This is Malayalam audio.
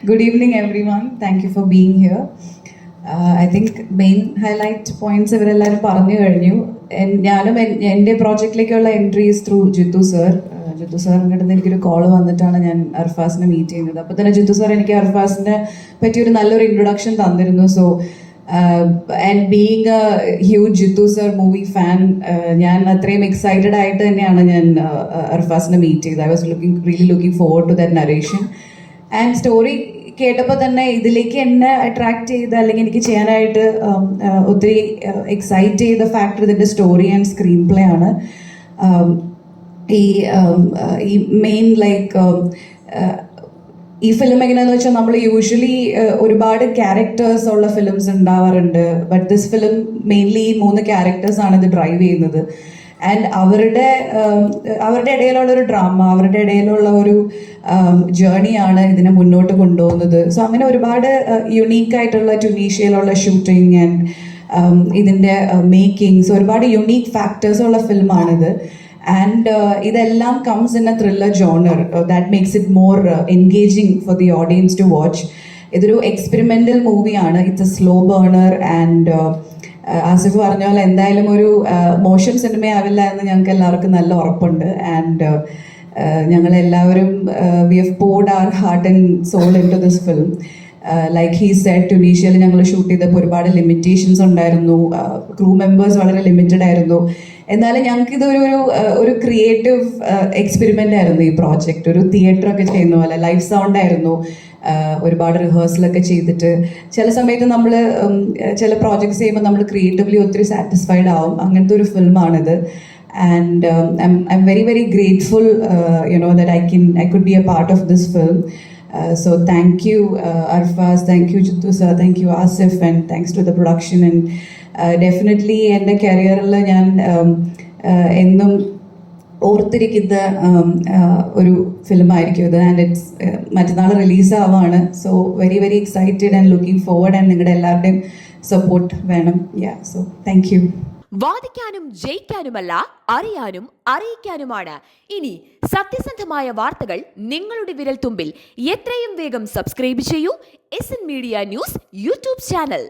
Good evening, everyone. Thank you for being here. I think main highlight points ഇവരെല്ലാവരും പറഞ്ഞു കഴിഞ്ഞു. ഞാനും എൻ്റെ പ്രോജക്റ്റിലേക്കുള്ള entries through Jithu sir. Jithu സാറിൻ്റെ അടുത്ത് എനിക്കൊരു കോൾ വന്നിട്ടാണ് ഞാൻ അർഫാസിനെ മീറ്റ് ചെയ്യുന്നത്. അപ്പോൾ തന്നെ ജിത്തു സാർ എനിക്ക് അർഫാസിനെ പറ്റിയൊരു നല്ലൊരു ഇൻട്രൊഡക്ഷൻ തന്നിരുന്നു. So and being a huge Jithu sir movie fan, ഞാൻ അത്രയും എക്സൈറ്റഡ് ആയിട്ട് തന്നെയാണ് ഞാൻ അർഫാസിനെ മീറ്റ് ചെയ്തത്. I was really looking forward to that narration. And story കേട്ടപ്പോൾ തന്നെ ഇതിലേക്ക് എന്നെ അട്രാക്ട് ചെയ്ത് അല്ലെങ്കിൽ എനിക്ക് ചെയ്യാനായിട്ട് ഒത്തിരി എക്സൈറ്റ് ചെയ്ത ഫാക്ടർ ഇതിൻ്റെ സ്റ്റോറി ആൻഡ് സ്ക്രീൻ പ്ലേ ആണ്. ഈ മെയിൻ ലൈക്ക് ഈ ഫിലിം എങ്ങനെയാണെന്ന് വെച്ചാൽ നമ്മൾ യൂഷ്വലി ഒരുപാട് ക്യാരക്ടേഴ്സ് ഉള്ള ഫിലിംസ് ഉണ്ടാവാറുണ്ട്. ബട്ട് ദിസ് ഫിലിം മെയിൻലി ഈ 3 ക്യാരക്ടേഴ്സാണ് ഇത് ഡ്രൈവ് ചെയ്യുന്നത്. ആൻഡ് അവരുടെ ഇടയിലുള്ള ഒരു ഡ്രാമ, അവരുടെ ഇടയിലുള്ള ഒരു ജേർണിയാണ് ഇതിനെ മുന്നോട്ട് കൊണ്ടുപോകുന്നത്. സോ അങ്ങനെ ഒരുപാട് യുണീക്കായിട്ടുള്ള ട്യൂണീഷ്യയിലുള്ള ഷൂട്ടിങ് ആൻഡ് ഇതിൻ്റെ മേക്കിങ്സ്, ഒരുപാട് യുണീക്ക് ഫാക്ടേഴ്സ് ഉള്ള ഫിലിമാണിത്. ആൻഡ് ഇതെല്ലാം comes in a thriller genre that makes it more engaging for the audience to watch. ഇതൊരു എക്സ്പെരിമെൻ്റൽ മൂവിയാണ്. It's a slow burner and Asif പറഞ്ഞ പോലെ എന്തായാലും ഒരു മോശം സിനിമയാവില്ല എന്ന് ഞങ്ങൾക്ക് എല്ലാവർക്കും നല്ല ഉറപ്പുണ്ട്. ആൻഡ് ഞങ്ങളെല്ലാവരും we have poured our heart and soul into this film. Like he said, ട്യൂണീഷ്യയിൽ ഞങ്ങൾ ഷൂട്ട് ചെയ്തപ്പോൾ ഒരുപാട് ലിമിറ്റേഷൻസ് ഉണ്ടായിരുന്നു. ക്രൂ മെമ്പേഴ്സ് വളരെ ലിമിറ്റഡ് ആയിരുന്നു. എന്നാലും ഞങ്ങൾക്ക് ഇതൊരു ഒരു ക്രിയേറ്റീവ് എക്സ്പെരിമെൻ്റ് ആയിരുന്നു ഈ പ്രോജക്റ്റ്. ഒരു തിയേറ്ററൊക്കെ ചെയ്യുന്ന പോലെ ലൈവ് സൗണ്ട് ആയിരുന്നു. ഒരുപാട് റിഹേഴ്സലൊക്കെ ചെയ്തിട്ട് ചില സമയത്ത് നമ്മൾ ചില പ്രോജക്ട്സ് ചെയ്യുമ്പോൾ നമ്മൾ ക്രിയേറ്റീവ്ലി ഒത്തിരി സാറ്റിസ്ഫൈഡ് ആവും. അങ്ങനത്തെ ഒരു ഫിലിമാണിത്. And I am very very grateful that I could be a part of this film. So thank you Arfaz, thank you Jittu sir, thank you Asif, and thanks to the production. And definitely എൻ്റെ കരിയറിൽ ഞാൻ എന്നും ഓർത്തിരിക്കുന്ന ഒരു ഫിലിമായിരിക്കും ഇത്. ആൻഡ് ഇറ്റ്സ് മറ്റന്നാൾ റിലീസാവാണ്. So very very excited and looking forward. And നിങ്ങളുടെ എല്ലാവരുടെയും സപ്പോർട്ട് വേണം. So thank you. വാദിക്കാനും ജയിക്കാനുമല്ല, അറിയാനും അറിയിക്കാനുമാണ്. ഇനി സത്യസന്ധമായ വാർത്തകൾ നിങ്ങളുടെ വിരൽത്തുമ്പിൽ. എത്രയും വേഗം സബ്സ്ക്രൈബ് ചെയ്യൂ SN media news YouTube channel.